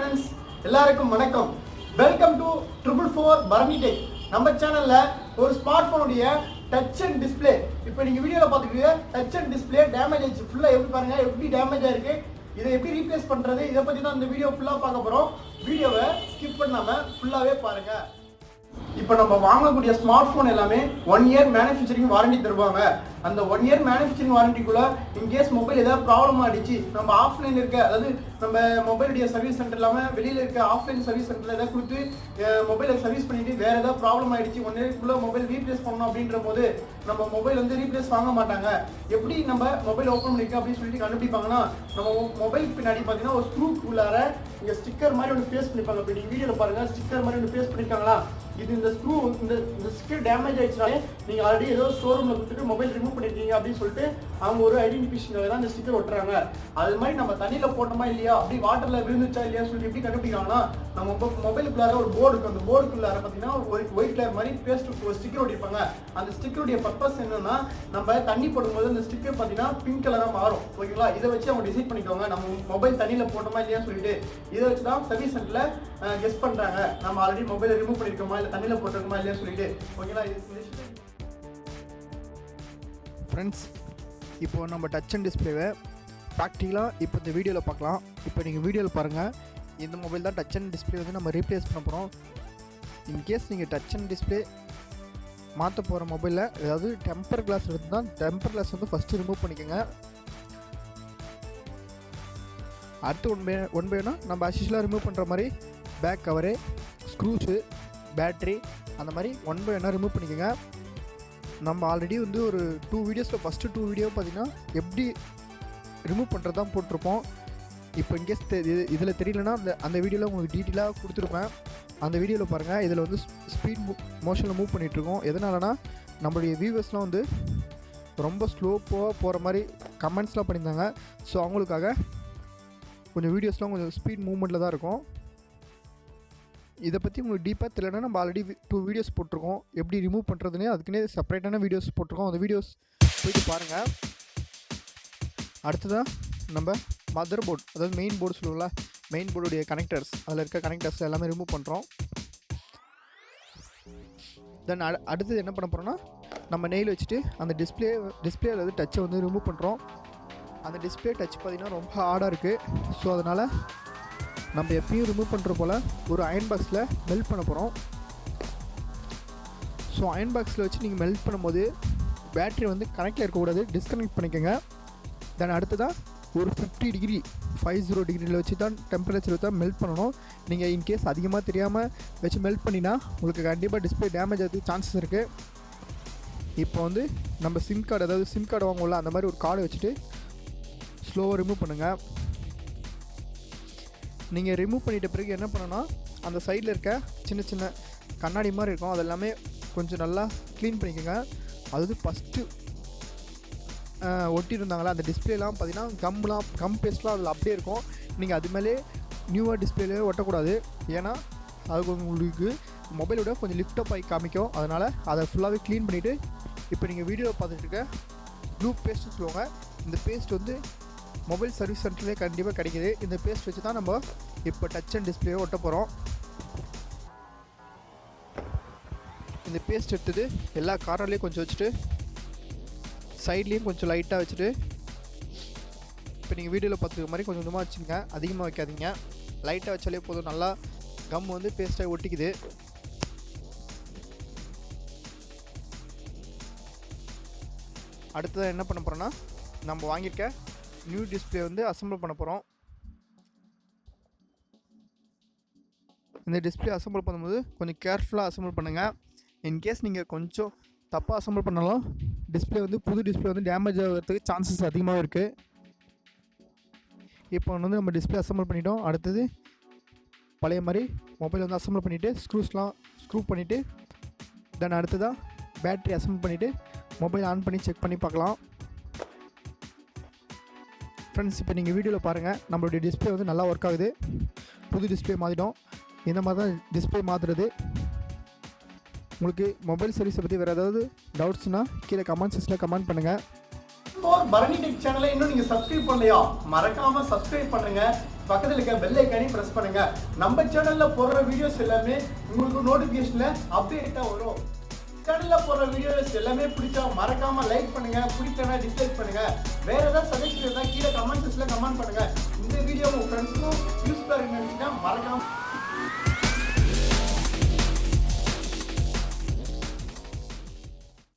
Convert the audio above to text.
Friends, எல்லாருக்கும் வணக்கம். Welcome to 444 Bharani Tech. நம்ம சேனல்ல ஒரு ஸ்மார்ட்போன் உடைய டச் அண்ட் டிஸ்ப்ளே. இப்போ நீங்க வீடியோல பாத்துக்கிட்டீங்க டச் அண்ட் டிஸ்ப்ளே டேமேஜ் ஆயிடுச்சு. ஃபுல்லா எப்படி பாருங்க எப்படி டேமேஜ் ஆயிருக்கு. இதை எப்படி ரீப்ளேஸ் பண்றது இத பத்தி தான் இந்த வீடியோ ஃபுல்லா பார்க்க போறோம். வீடியோவை ஸ்கிப் பண்ணாம ஃபுல்லாவே பாருங்க. இப்போ நம்ம வாங்கக்கூடிய ஸ்மார்ட் போன் எல்லாமே 1 இயர் மேனுஃபேக்சரிங் வாரண்டி தருவாங்க. அந்த 1 இயர் மேனுஃபேக்சரிங் வாரண்டிக்குள்ள இன்கேஸ் மொபைல் ஏதாவது ப்ராப்ளம் ஆயிடுச்சு, நம்ம ஆஃப்லைன் இருக்க அதாவது நம்ம மொபைலுடைய சர்வீஸ் சென்டர் இல்லாமல் வெளியில் இருக்க ஆஃப்லைன் சர்வீஸ் சென்டரில் ஏதாவது கொடுத்து மொபைலை சர்வீஸ் பண்ணிட்டு வேற ஏதாவது ப்ராப்ளம் ஆயிடுச்சு 1 இயர்க்குள்ள மொபைல் ரீப்ளேஸ் பண்ணணும் அப்படின்ற போது நம்ம மொபைல் வந்து ரீப்ளேஸ் வாங்க மாட்டாங்க. எப்படி நம்ம மொபைல் ஓப்பன் பண்ணிருக்கோம் அப்படின்னு சொல்லிட்டு கண்டுபிடிப்பாங்கன்னா, நம்ம மொபைல் பின்னாடி பார்த்தீங்கன்னா ஒரு ஸ்க்ரூக்குள்ளார இங்கே ஸ்டிக்கர் மாதிரி ஒன்று பேஸ்ட் பண்ணிப்பாங்க. இப்போ நீங்கள் வீடியோவில் பாருங்க ஸ்டிக்கர் மாதிரி ஒன்று பேஸ்ட் பண்ணிருக்காங்களா. இது இந்த ஸ்க்ரூ இந்த ஸ்டிக்கர் டேமேஜ் ஆயிடுச்சுனாலே நீங்கள் ஆல்ரெடி ஏதோ ஷோரூமில் கொடுத்துட்டு மொபைல் ரிமூவ் பண்ணிருக்கீங்க அப்படின்னு சொல்லிட்டு அவங்க ஒரு ஐடென்டிஃபிகேஷனுக்காக தான் இந்த ஸ்டிக்கர் ஒட்டுறாங்க. அது மாதிரி நம்ம தண்ணியில் போட்டோமா இல்லையா, அப்படி வாட்டரில் விழுந்துச்சா இல்லையா சொல்லி எப்படி கண்டுபிடிக்கிறாங்கன்னா, நம்ம மொபைலுக்குள்ளார ஒரு போர்டு இருக்கும். அந்த போர்டுக்குள்ளார பார்த்தீங்கன்னா ஒரு ஒயிட் கலர் மாதிரி பேஸ்ட் ஒரு ஸ்டிக்கர் ஒட்டிருப்பாங்க. அந்த ஸ்டிக்கருடைய பர்பஸ் என்னன்னா, நம்ம தண்ணி போடும்போது அந்த ஸ்டிக்கர் பார்த்தீங்கன்னா பிங்க் கலராக மாறும். ஓகேங்களா, இதை வச்சு அவங்க டிசைட் பண்ணிக்கோங்க நம்ம மொபைல் தண்ணியில் போட்டோமா இல்லையா சொல்லிட்டு. இதை வச்சு தான் சர்வீஸ் சென்டரில் கெஸ் பண்ணுறாங்க நம்ம ஆல்ரெடி மொபைலை ரிமூவ் பண்ணியிருக்கோமா இல்லை தண்ணியில் போட்டிருக்கோமா இல்லையா சொல்லிட்டு. ஓகேங்களா ஃப்ரெண்ட்ஸ், இப்போ நம்ம டச் அண்ட் டிஸ்பிளேவை ப்ராக்டிக்கலாக இப்போ இந்த வீடியோவில் பார்க்கலாம். இப்போ நீங்கள் வீடியோவில் பாருங்கள், இந்த மொபைல் தான் டச் அண்ட் டிஸ்பிளே வந்து நம்ம ரீப்ளேஸ் பண்ண போகிறோம். இன்கேஸ் நீங்கள் டச் அண்ட் டிஸ்பிளே மாற்ற போகிற மொபைலில் ஏதாவது டெம்பர் கிளாஸ் இருந்தால் டெம்பர் கிளாஸ் வந்து ஃபஸ்ட்டு ரிமூவ் பண்ணிக்கோங்க. அடுத்து ஒன் பைனா நம்ம அசிஷலாக ரிமூவ் பண்ணுற மாதிரி பேக் கவரு, ஸ்க்ரூஸு, பேட்ரி அந்த மாதிரி ஒன் பை ஒன்னாக ரிமூவ் பண்ணிக்கோங்க. நம்ம ஆல்ரெடி வந்து ஒரு 2 வீடியோஸில் ஃபஸ்ட்டு 2 வீடியோ பார்த்திங்கன்னா எப்படி ரிமூவ் பண்ணுறது தான் போட்டிருப்போம். இப்போ இன்கேஸ் இதில் தெரியலனா அந்த வீடியோவில் உங்களுக்கு டீட்டெயிலாக கொடுத்துருப்பேன். அந்த வீடியோவில் பாருங்கள். இதில் வந்து ஸ்பீட் மோஷனில் மூவ் பண்ணிகிட்ருக்கோம். எதனாலனா நம்மளுடைய வியூவர்ஸ்லாம் வந்து ரொம்ப ஸ்லோப்பாக போகிற மாதிரி கமெண்ட்ஸ்லாம் பண்ணியிருந்தாங்க. ஸோ அவங்களுக்காக கொஞ்சம் வீடியோஸ்லாம் கொஞ்சம் ஸ்பீட் மூவ்மெண்ட்டில் தான் இருக்கும். இதை பற்றி உங்களுக்கு டீப்பாக தெரியலனா நம்ம ஆல்ரெடி 2 வீடியோஸ் போட்டிருக்கோம். எப்படி ரிமூவ் பண்ணுறதுனே அதுக்குன்னே செப்பரேட்டான வீடியோஸ் போட்டிருக்கோம். அந்த வீடியோஸ் போய்ட்டு பாருங்கள். அடுத்ததான் நம்ம மதர் போர்டு, அதாவது மெயின் போர்டு சொல்லுவோம்ல, மெயின் போர்டுடைய கனெக்டர்ஸ், அதில் இருக்க கனெக்டர்ஸ் எல்லாமே ரிமூவ் பண்ணுறோம். தென் அடுத்தது என்ன பண்ண போகிறோன்னா, நம்ம நெயில் வச்சுட்டு அந்த டிஸ்பிளே அதாவது டச்சை வந்து ரிமூவ் பண்ணுறோம். அந்த டிஸ்பிளே டச் பார்த்திங்கன்னா ரொம்ப ஹார்டாக இருக்குது. ஸோ அதனால் நம்ம எப்பயும் ரிமூவ் பண்ணுற போல் ஒரு அயன் பாக்ஸில் மெல்ட் பண்ண போகிறோம். ஸோ அயன் பாக்ஸில் வச்சு நீங்கள் மெல்ட் பண்ணும்போது பேட்ரி வந்து கனெக்டில் இருக்கக்கூடாது, டிஸ்கனெக்ட் பண்ணிக்கோங்க. தென் அடுத்ததான் ஒரு 50 டிகிரியில் வச்சு தான் டெம்பரேச்சர் தான் மெல்ட் பண்ணணும். நீங்கள் இன்கேஸ் அதிகமாக தெரியாமல் வச்சு மெல்ட் பண்ணினா உங்களுக்கு கண்டிப்பாக டிஸ்பிளே டேமேஜ் ஆகிறதுக்கு சான்சஸ் இருக்குது. இப்போ வந்து நம்ம சிம் கார்டு, அதாவது சிம் கார்டு வாங்குவோம்ல, அந்த மாதிரி ஒரு கார்டு வச்சுட்டு ஸ்லோவாக ரிமூவ் பண்ணுங்கள். நீங்கள் ரிமூவ் பண்ணிட்ட பிறகு என்ன பண்ணணும்னா, அந்த சைடில் இருக்க சின்ன சின்ன கண்ணாடி மாதிரி இருக்கும், அதெல்லாமே கொஞ்சம் நல்லா க்ளீன் பண்ணிக்கோங்க. அதாவது ஃபஸ்ட்டு ஒட்டியிருந்தாங்களா அந்த டிஸ்பிளேலாம் பார்த்தீங்கன்னா கம் பேஸ்ட்லாம் அதில் அப்படியே இருக்கும். நீங்கள் அது மேலே நியூவாக டிஸ்பிளேலே ஒட்டக்கூடாது. ஏன்னா அது உங்களுக்கு மொபைலோட கொஞ்சம் லிஃப்டப் ஆகி காமிக்கும். அதனால் அதை ஃபுல்லாகவே க்ளீன் பண்ணிவிட்டு, இப்போ நீங்கள் வீடியோவை பார்த்துட்டு இருக்க ப்ளூ பேஸ்ட்டு சொல்லுவாங்க. இந்த பேஸ்ட் வந்து மொபைல் சர்வீஸ் சென்டர்லேயே கண்டிப்பாக கிடைக்கிது. இந்த பேஸ்ட் வச்சு தான் நம்ம இப்போ டச் அண்ட் டிஸ்பிளே ஒட்ட போகிறோம். இந்த பேஸ்ட் எடுத்தது எல்லா கார்னர்லேயும் கொஞ்சம் வச்சுட்டு சைட்லேயும் கொஞ்சம் லைட்டாக வச்சுட்டு, இப்போ நீங்கள் வீடியோவில் பார்த்துருக்க மாதிரி கொஞ்சம் கொஞ்சமாக வச்சுங்க, அதிகமாக வைக்காதீங்க. லைட்டாக வச்சாலே போதும், நல்லா கம் வந்து பேஸ்ட்டாக ஒட்டிக்குது. அடுத்ததாக என்ன பண்ண போகிறோன்னா, நம்ம வாங்கியிருக்க நியூ டிஸ்பிளே வந்து அசம்பிள் பண்ண போகிறோம். இந்த டிஸ்பிளே அசம்பிள் பண்ணும்போது கொஞ்சம் கேர்ஃபுல்லாக அசம்பிள் பண்ணுங்கள். இன்கேஸ் நீங்கள் கொஞ்சம் தப்பாக அசம்பிள் பண்ணாலும் டிஸ்பிளே வந்து புது டிஸ்பிளே வந்து டேமேஜ் ஆகிறதுக்கு சான்சஸ் அதிகமாக இருக்குது. இப்போ வந்து நம்ம டிஸ்பிளே அசம்பிள் பண்ணிட்டோம். அடுத்தது பழைய மாதிரி மொபைல் வந்து அசம்பிள் பண்ணிவிட்டு ஸ்க்ரூ பண்ணிவிட்டு, தென் அடுத்ததாக பேட்ரி அசம்பிள் பண்ணிவிட்டு மொபைல் ஆன் பண்ணி செக் பண்ணி பார்க்கலாம். ஃப்ரெண்ட்ஸ், இப்போ நீங்கள் வீடியோவில் பாருங்கள், நம்மளுடைய டிஸ்பிளே வந்து நல்லா ஒர்க் ஆகுது. புது டிஸ்பிளே மாற்றிட்டோம். இந்த மாதிரி தான் டிஸ்பிளே மாற்றுறது. உங்களுக்கு மொபைல் சர்வீஸை பற்றி வேறு ஏதாவது டவுட்ஸ்னால் கீழே கமெண்ட் செக்ஷனில் கமெண்ட் பண்ணுங்கள். ஃபார் பரணி டெக் சேனலை இன்னும் நீங்க சப்ஸ்கிரைப் பண்ணலையா? மறக்காம சப்ஸ்கிரைப் பண்ணுங்க. பக்கத்துல இருக்க பெல் ஐகானையும் பிரஸ் பண்ணுங்க. நம்ம சேனல்ல போடுற வீடியோஸ் எல்லாமே உங்களுக்கு நோட்டிபிகேஷன்ல அப்டேட்டா வரும். சேனல்ல போடுற வீடியோஸ் எல்லாமே பிடிச்சா மறக்காம லைக் பண்ணுங்க, பிடிக்கலனா டிஸ்லைக் பண்ணுங்க. வேற ஏதாவது சஜஷன் இருந்தா கீழே கமெண்ட் செக்ஷன்ல கமெண்ட் பண்ணுங்க. இந்த வீடியோ உங்க ஃப்ரெண்ட்ஸ்க்கும் யூஸ்